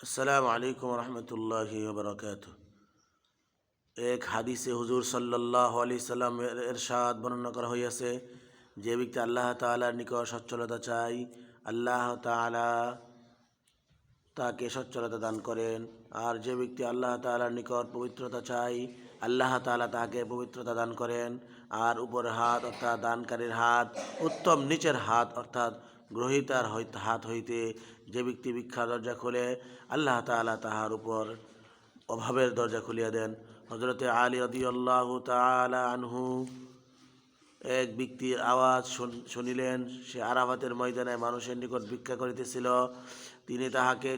আসসালামু আলাইকুম রহমতুল্লাহি ওবরাকাতুহ। এক হাদিসে হুজুর সাল্লাল্লাহু আলাইহি সাল্লামের ইরশাদ বর্ণনা করা হইয়াছে, যে ব্যক্তি আল্লাহ তাআলার নিকট সচ্ছলতা চাই, আল্লাহ তাআলা তাকে সচ্ছলতা দান করেন। আর যে ব্যক্তি আল্লাহ তাআলার নিকট পবিত্রতা চাই, আল্লাহ তাআলা তাকে পবিত্রতা দান করেন। আর উপরের হাত অর্থাৎ দানকারীর হাত উত্তম নিচের হাত অর্থাৎ গ্রহীতার হাত হইতে যে ব্যক্তি ভিক্ষার দরজা খোলে, আল্লাহ তাআলা তাহার উপর অভাবের দরজা খুলিয়া দেন। হযরতে আলী রাদিয়াল্লাহু তাআলা আনহু এক ব্যক্তির আওয়াজ শুনিলেন, সে আরাফাতের ময়দানে মানুষের নিকট ভিক্ষা করিতেছিল। তিনি তাহাকে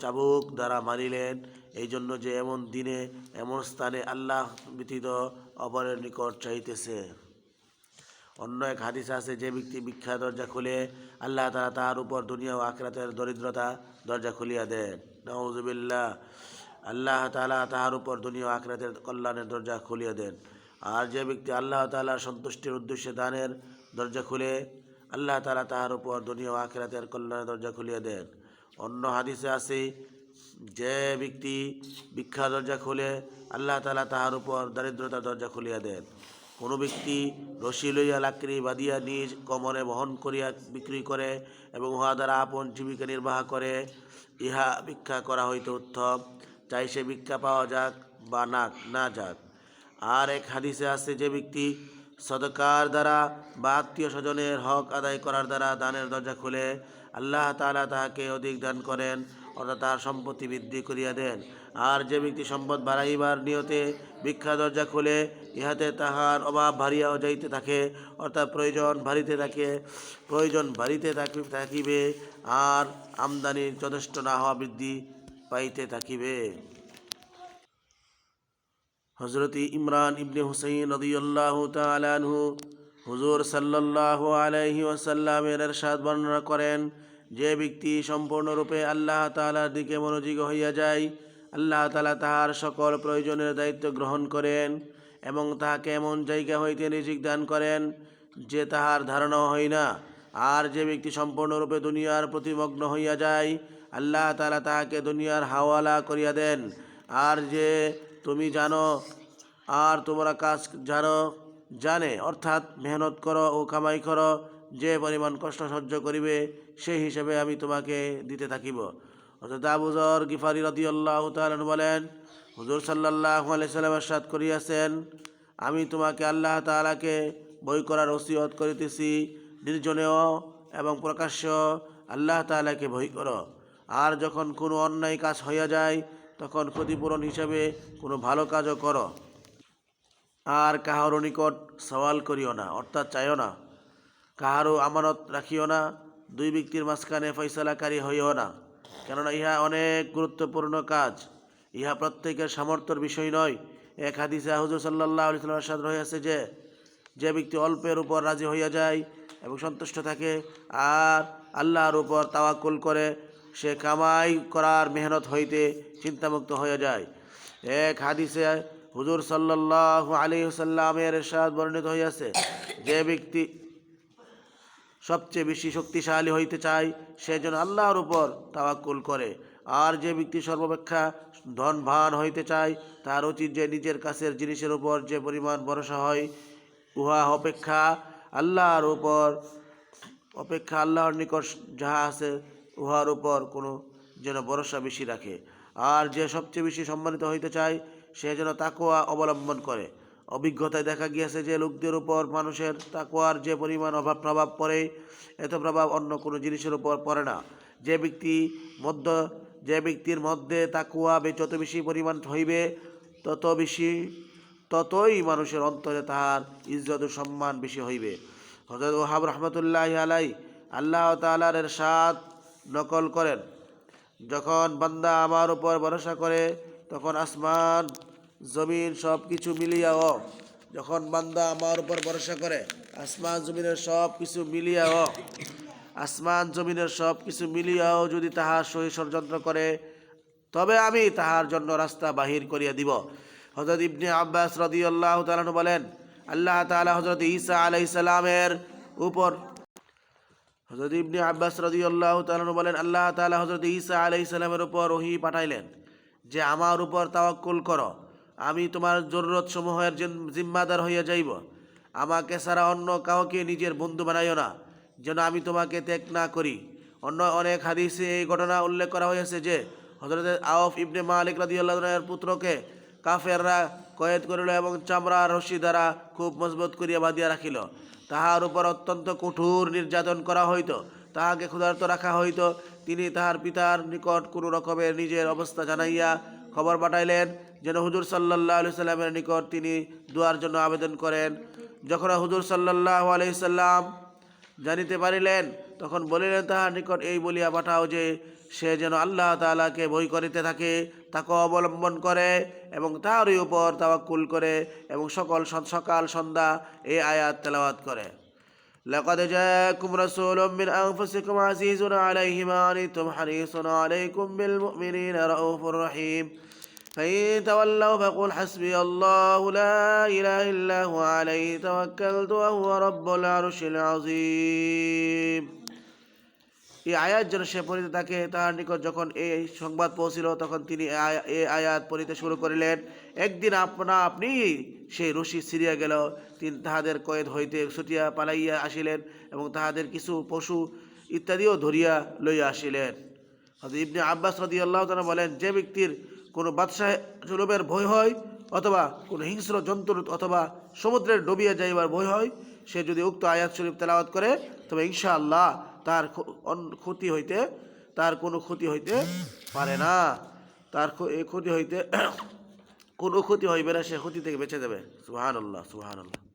চাবুক দ্বারা মারিলেন, এই জন্য যে এমন দিনে এমন স্থানে আল্লাহ ব্যতীত অপরের নিকট চাইতেছে। অন্য এক হাদিস আছে, যে ব্যক্তি ভিক্ষা দরজা খুলে, আল্লাহ তাআলা তাহার উপর দুনিয়া ও আখিরাতের দরিদ্রতা দরজা খুলিয়া দেন। নাউযুবিল্লাহ। আল্লাহ তাআলা তাহার উপর দুনিয়া ও আখিরাতের কল্যাণের দরজা খুলিয়া দেন। আর যে ব্যক্তি আল্লাহ তাআলার সন্তুষ্টির উদ্দেশ্যে দানের দরজা খুলে, আল্লাহ তাআলা তাহার উপর দুনিয়া ও আখিরাতের কল্যাণের দরজা খুলিয়া দেন। অন্য হাদিসে আছে, যে ব্যক্তি ভিক্ষা দরজা খুলে, আল্লাহ তাআলা তাহার উপর দারিদ্রতার দরজা খুলিয়া দেন। কোনো ব্যক্তি রশি লইয়া লাকড়ি বাঁধিয়া নিজ কোমরে বহন করিয়া বিক্রি করে এবং উহা দ্বারা আপন জীবিকা নির্বাহ করে, ইহা ভিক্ষা করা হইতে উত্তম, চাই সে ভিক্ষা পাওয়া যাক বা না যাক। আর এক হাদিসে আছে, যে ব্যক্তি সদকার দ্বারা বা আত্মীয় স্বজনের হক আদায় করার দ্বারা দানের দরজা খুলে, আল্লাহ তাআলা তাহাকে অধিক দান করেন অর্থাৎ তাহার সম্পত্তি বৃদ্ধি করিয়া দেন। আর যে ব্যক্তি সম্পদ বাড়াইবার নিয়তে ভিক্ষা দরজা খুলে, ইহাতে তাহার অভাব ভারিয়াও যাইতে থাকে অর্থাৎ প্রয়োজন বাড়িতে থাকিবে আর আমদানির যথেষ্ট না হওয়া বৃদ্ধি পাইতে থাকিবে। হযরত ইমরান ইবনে হুসাইন রাদিয়াল্লাহু তাআলা আনহু হুজুর সাল্লাল্লাহু আলাইহি ওয়াসাল্লামের ইরশাদ বর্ণনা করেন, যে ব্যক্তি সম্পূর্ণরূপে আল্লাহ তাআলার দিকে মনোযোগী হইয়া যায়, আল্লাহ তাআলা তাহার সকল প্রয়োজনের দায়িত্ব গ্রহণ করেন এবং তাহাকে এমন জায়গা হইতে রিজিক দান করেন যে তাহার ধারণাও হয় না। আর যে ব্যক্তি সম্পূর্ণরূপে দুনিয়ার প্রতি মগ্ন হইয়া যায়, আল্লাহ তাআলা তাহাকে দুনিয়ার হাওয়ালা করিয়া দেন। আর যে তুমি জানো আর তোমরা কাজ জানে অর্থাৎ মেহনত করো ও কামাই করো, যে পরিমাণ কষ্ট সহ্য করিবে সেই হিসাবে আমি তোমাকে দিতে থাকিব। অর্থাৎ আবু যর গিফারি রাদিয়াল্লাহু তাআলা বলেন, হুজুর সাল্লাল্লাহু আলাইহি সাল্লাম ইরশাদ করিয়াছেন, আমি তোমাকে আল্লাহ তাআলাকে ভয় করার ওসিয়ত করিতেছি, নির্জনেও এবং প্রকাশ্য আল্লাহ তাআলাকে ভয় করো। আর যখন কোনো অন্যায় কাজ হইয়া যায়, তখন ক্ষতিপূরণ হিসাবে কোনো ভালো কাজও করো। আর কাহারও নিকট সওয়াল করিও না অর্থাৎ চাইও না। কাহারও আমানত রাখিও না। দুই ব্যক্তির মাঝখানে ফয়সালাকারী হইও না, কেননা ইহা অনেক গুরুত্বপূর্ণ কাজ। ইহা প্রত্যেকের সামর্থ্যের বিষয় নয়। এক হাদিসে হুজুর সাল্লাল্লাহু আলাইহি ওয়াসাল্লামের ইরশাদ রহিয়াছে, যে ব্যক্তি অল্পের উপর রাজি হইয়া যায় এবং সন্তুষ্ট থাকে আর আল্লাহর উপর তাওয়াক্কুল করে, সে কামাই করার মেহনত হইতে চিন্তামুক্ত হইয়া যায়। এক হাদিসে হুজুর সাল্লাল্লাহু আলাইহি ওয়াসাল্লামের ইরশাদ বর্ণিত হইয়াছে, যে ব্যক্তি সবচেয়ে বেশি শক্তিশালী হইতে চায়, সে যেন আল্লাহর উপর তাওয়াক্কুল করে। আর যে ব্যক্তি সর্বাপেক্ষা ধনবান হইতে চায়, তার উচিত যে নিজের কাছের জিনিসের উপর যে পরিমাণ ভরসা হয়, উহা অপেক্ষা আল্লাহর নিকট যাহা আছে উহার উপর কোনো যেন ভরসা বেশি রাখে। আর যে সবচেয়ে বেশি সম্মানিত হইতে চায়, সে যেন তাকওয়া অবলম্বন করে। অভিজ্ঞতায় দেখা গিয়েছে যে লোকদের উপর মানুষের তাকওয়ার যে পরিমাণ প্রভাব পড়ে, এত প্রভাব অন্য কোনো জিনিসের উপর পড়ে না। যে ব্যক্তির মধ্যে তাকওয়া যত বেশি পরিমাণ হইবে, ততই মানুষের অন্তরে তাহার ইজ্জত ও সম্মান বেশি হইবে। হযরত ওয়াহাব রাহমাতুল্লাহি আলাইহি আল্লাহ তাআলার ইরশাদ নকল করেন, যখন বান্দা আমার উপর ভরসা করে, তখন আসমান জমিন সব কিছু মিলিয়াও যদি তাহার সহিত ষড়যন্ত্র করে, তবে আমি তাহার জন্য রাস্তা বাহির করিয়া দিব। হযরত ইবনে আব্বাস রাদিয়াল্লাহু তাআলা বলেন, আল্লাহ তাআলা হযরত ঈসা আলাইহিস সালামের উপর হযরত ইবনে আব্বাস রাদিয়াল্লাহু তাআলা আনহু বলেন, আল্লাহ তাআলা হযরত ঈসা আলাইহিস সালামের উপর ওহী পাঠাইলেন যে আমার উপর তাওয়াক্কুল করো, আমি তোমার জরুরত সমূহের জিম্মাদার হইয়া যাইব। আমাকে ছাড়া অন্য কাউকে নিজের বন্ধু বানাইও না, যেন আমি তোমাকে ত্যাগ না করি। অন্য অনেক হাদিসে এই ঘটনা উল্লেখ করা হয়েছে যে হযরত আওফ ইবনে মালিক রাদিয়াল্লাহু তাআলার পুত্রকে কাফেররা কয়েদ করিল এবং চামড়ার রশি দ্বারা খুব মজবুত করিয়া বাঁধিয়া রাখিল। তাহার উপর অত্যন্ত কঠোর নির্যাতন করা হইত, তাহাকে ক্ষুধার্ত রাখা হইত। তিনি তাহার পিতার নিকট কোনো রকমের নিজের অবস্থা জানাইয়া খবর পাঠাইলেন যেন হুজুর সাল্লাল্লাহু আলাইহি সাল্লামের নিকট তিনি দোয়ার জন্য আবেদন করেন। যখন হুজুর সাল্লাল্লাহু আলাইহি সাল্লাম জানিতে পারিলেন, তখন বলিলেন তাহার নিকট এই বলিয়া পাঠাও যে সে যেন আল্লাহ তাআলাকে ভয় করিতে থাকে, তাকে অবলম্বন করে এবং তাহারই উপর তাওয়াক্কুল করে এবং সকাল সন্ধ্যা এই আয়াত তেলাওয়াত করে। লাকাদ জাআকুম রাসূলুম মিন আনফুসিকুম আযীযুন আলাইহি মা আনিতুম হারিসুন আলাইকুম বিল মুমিনিনা রাউফুর রহিম। فإن تولوا فقل حسبي الله لا إله إلا هو عليه توكلت وهو رب العرش العظيم। এই আয়াত যেন সে পড়িতে থাকে। তাহার নিকট যখন এই সংবাদ পৌঁছিল, তখন তিনি এই আয়াত পড়িতে শুরু করিলেন। একদিন আপনি সেই রশি ছিঁড়িয়া গেল, তিনি তাহাদের কয়েদ হইতে ছুটিয়া পালাইয়া আসিলেন এবং তাহাদের কিছু পশু ইত্যাদিও ধরিয়া লইয়া আসিলেন। হযরত ইবনে আব্বাস রাদিয়াল্লাহু তাআলা বলেন, যে ব্যক্তির কোনো বাদশাহ জুলুমের ভয় হয় অথবা কোনো হিংস্র জন্তুর অথবা সমুদ্রের ডুবিয়া যাইবার ভয় হয়, সে যদি উক্ত আয়াত শরীফ তেলাওয়াত করে তবে ইনশাআল্লাহ তার কোনো ক্ষতি হইতে পারে না, তার ক্ষতি হইতে কোনো ক্ষতি হইবে না, সে ক্ষতি থেকে বেঁচে যাবে। সুবহানাল্লাহ, সুবহানাল্লাহ।